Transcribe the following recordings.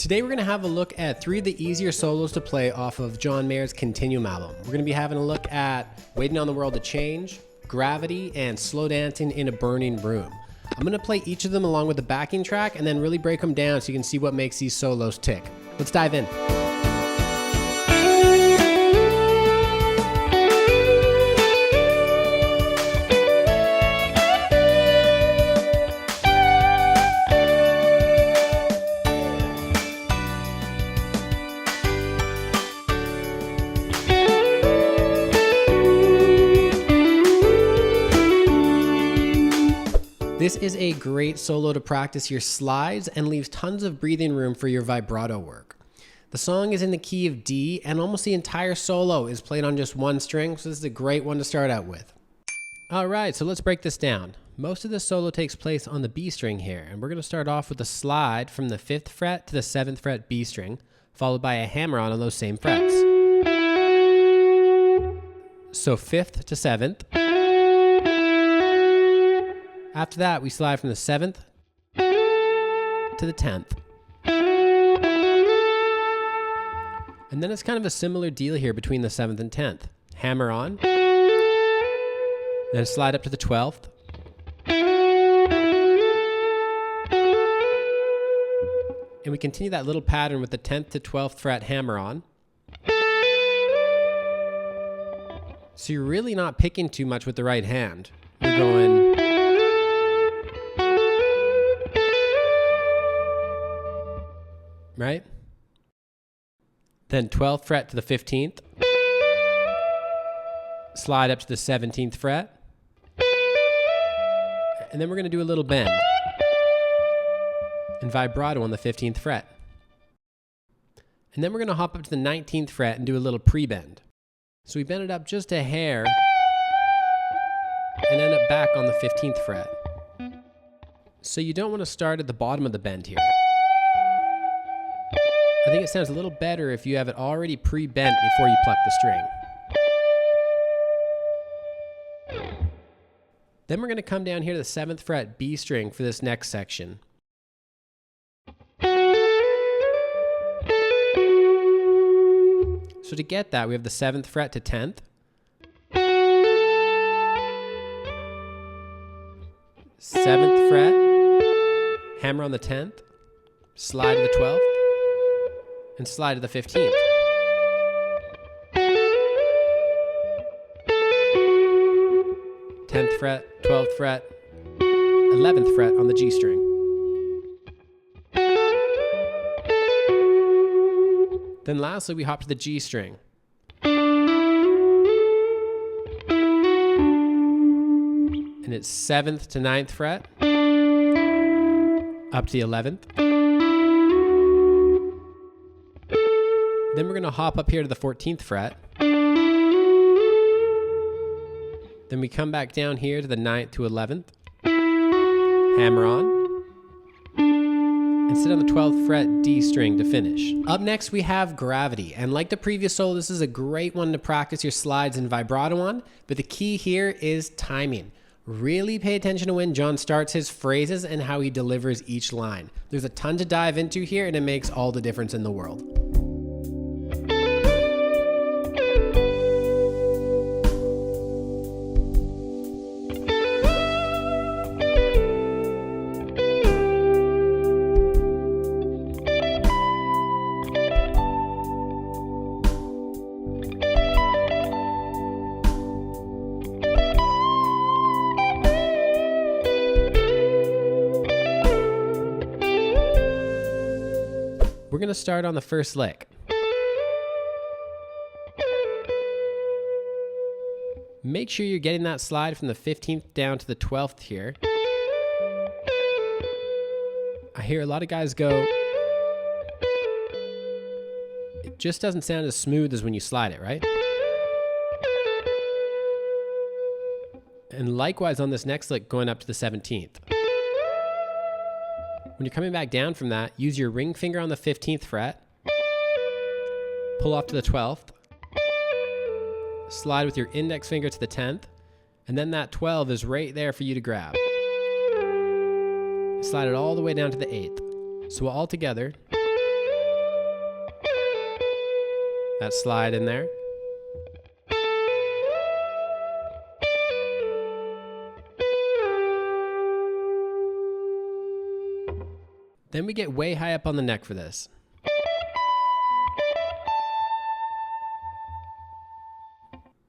Today we're going to have a look at 3 of the easier solos to play off of John Mayer's Continuum album. We're going to be having a look at Waiting on the World to Change, Gravity, and Slow Dancing in a Burning Room. I'm going to play each of them along with the backing track and then really break them down so you can see what makes these solos tick. Let's dive in. This is a great solo to practice your slides and leaves tons of breathing room for your vibrato work. The song is in the key of D and almost the entire solo is played on just one string, so this is a great one to start out with. Alright, so let's break this down. Most of this solo takes place on the B string here, and we're going to start off with a slide from the 5th fret to the 7th fret B string, followed by a hammer-on those same frets. So 5th to 7th. After that, we slide from the 7th to the 10th. And then it's kind of a similar deal here between the 7th and 10th. Hammer on, then slide up to the 12th. And we continue that little pattern with the 10th to 12th fret hammer on. So you're really not picking too much with the right hand. You're going... right? Then 12th fret to the 15th. Slide up to the 17th fret. And then we're going to do a little bend. And vibrato on the 15th fret. And then we're going to hop up to the 19th fret and do a little pre-bend. So we bend it up just a hair and end up back on the 15th fret. So you don't want to start at the bottom of the bend here. I think it sounds a little better if you have it already pre-bent before you pluck the string. Then we're going to come down here to the 7th fret B string for this next section. So to get that, we have the 7th fret to 10th. 7th fret, hammer on the 10th, slide to the 12th. And slide to the 15th. Tenth fret, 12th fret, 11th fret on the G string. Then lastly, we hop to the G string. And it's 7th to 9th fret, up to the 11th. Then we're going to hop up here to the 14th fret. Then we come back down here to the 9th to 11th. Hammer on. And sit on the 12th fret D string to finish. Up next we have Gravity. And like the previous solo, this is a great one to practice your slides and vibrato on. But the key here is timing. Really pay attention to when John starts his phrases and how he delivers each line. There's a ton to dive into here and it makes all the difference in the world. We're going to start on the first lick. Make sure you're getting that slide from the 15th down to the 12th here. I hear a lot of guys go, it just doesn't sound as smooth as when you slide it, right? And likewise on this next lick going up to the 17th. When you're coming back down from that, use your ring finger on the 15th fret, pull off to the 12th, slide with your index finger to the 10th, and then that 12 is right there for you to grab. Slide it all the way down to the 8th. So all together, that slide in there. Then we get way high up on the neck for this.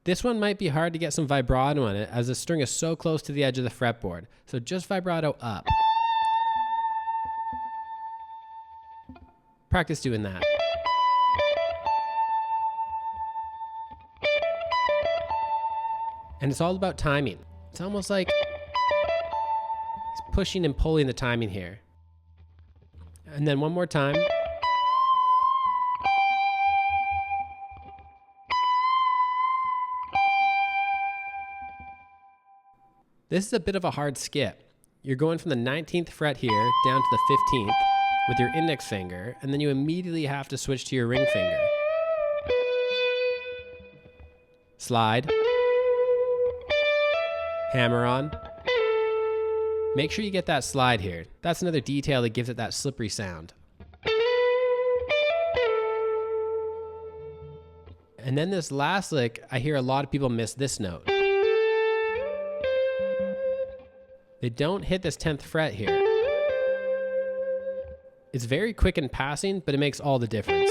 This one might be hard to get some vibrato on it as the string is so close to the edge of the fretboard. So just vibrato up. Practice doing that. And it's all about timing. It's almost like he's pushing and pulling the timing here. And then one more time. This is a bit of a hard skip. You're going from the 19th fret here down to the 15th with your index finger, and then you immediately have to switch to your ring finger. Slide. Hammer on. Make sure you get that slide here. That's another detail that gives it that slippery sound. And then this last lick, I hear a lot of people miss this note. They don't hit this 10th fret here. It's very quick in passing, but it makes all the difference.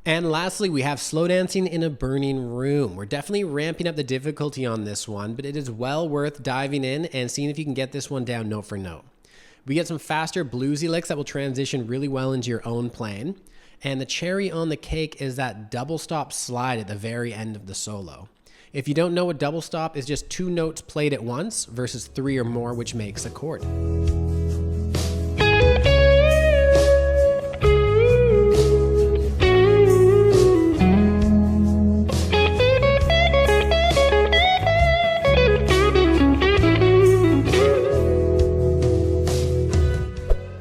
And lastly, we have slow dancing in a burning room. We're definitely ramping up the difficulty on this one, but it is well worth diving in and seeing if you can get this one down note for note. We get some faster bluesy licks that will transition really well into your own playing. And the cherry on the cake is that double stop slide at the very end of the solo. If you don't know what double stop is, just 2 notes played at once versus 3 or more, which makes a chord.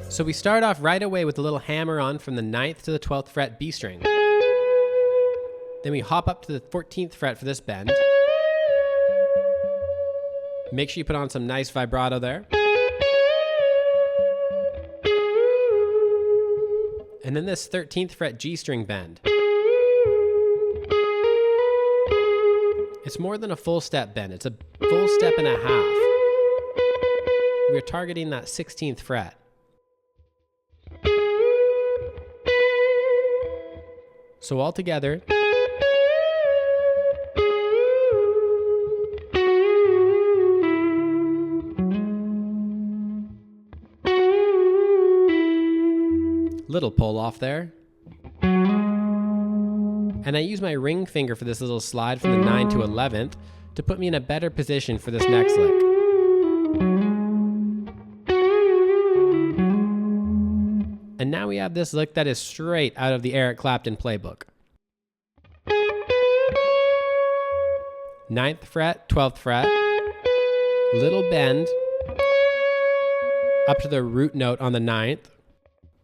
So we start off right away with a little hammer on from the 9th to the 12th fret B string. Then we hop up to the 14th fret for this bend. Make sure you put on some nice vibrato there. And then this 13th fret G string bend. It's more than a full step bend, it's a full step and a half. We're targeting that 16th fret. So all together, little pull off there. And I use my ring finger for this little slide from the 9 to 11th to put me in a better position for this next lick. And now we have this lick that is straight out of the Eric Clapton playbook. 9th fret, 12th fret, little bend, up to the root note on the 9th,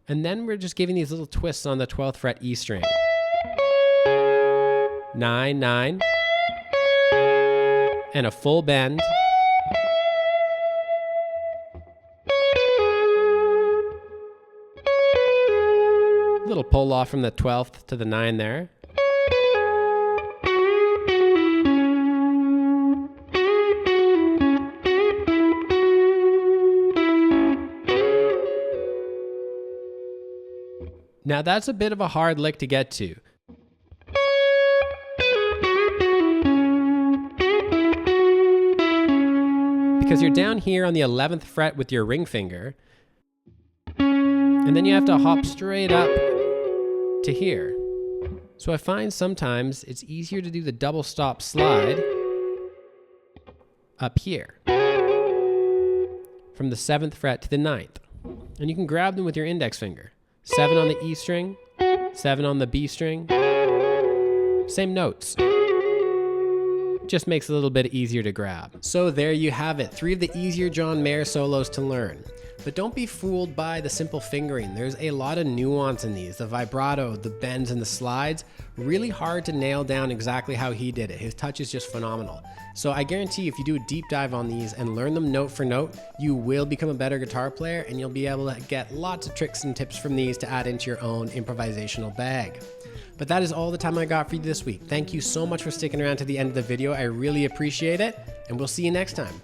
and then we're just giving these little twists on the 12th fret E string. 9, 9, and a full bend. Little pull off from the 12th to the 9 there. Now that's a bit of a hard lick to get to. Because you're down here on the 11th fret with your ring finger, and then you have to hop straight up to here. So I find sometimes it's easier to do the double stop slide up here from the 7th fret to the 9th. And you can grab them with your index finger. 7 on the E string, 7 on the B string, same notes. Just makes it a little bit easier to grab. So there you have it, 3 of the easier John Mayer solos to learn. But don't be fooled by the simple fingering. There's a lot of nuance in these. The vibrato, the bends, and the slides, really hard to nail down exactly how he did it. His touch is just phenomenal. So I guarantee if you do a deep dive on these and learn them note for note, you will become a better guitar player, and you'll be able to get lots of tricks and tips from these to add into your own improvisational bag. But that is all the time I got for you this week. Thank you so much for sticking around to the end of the video. I really appreciate it, and we'll see you next time.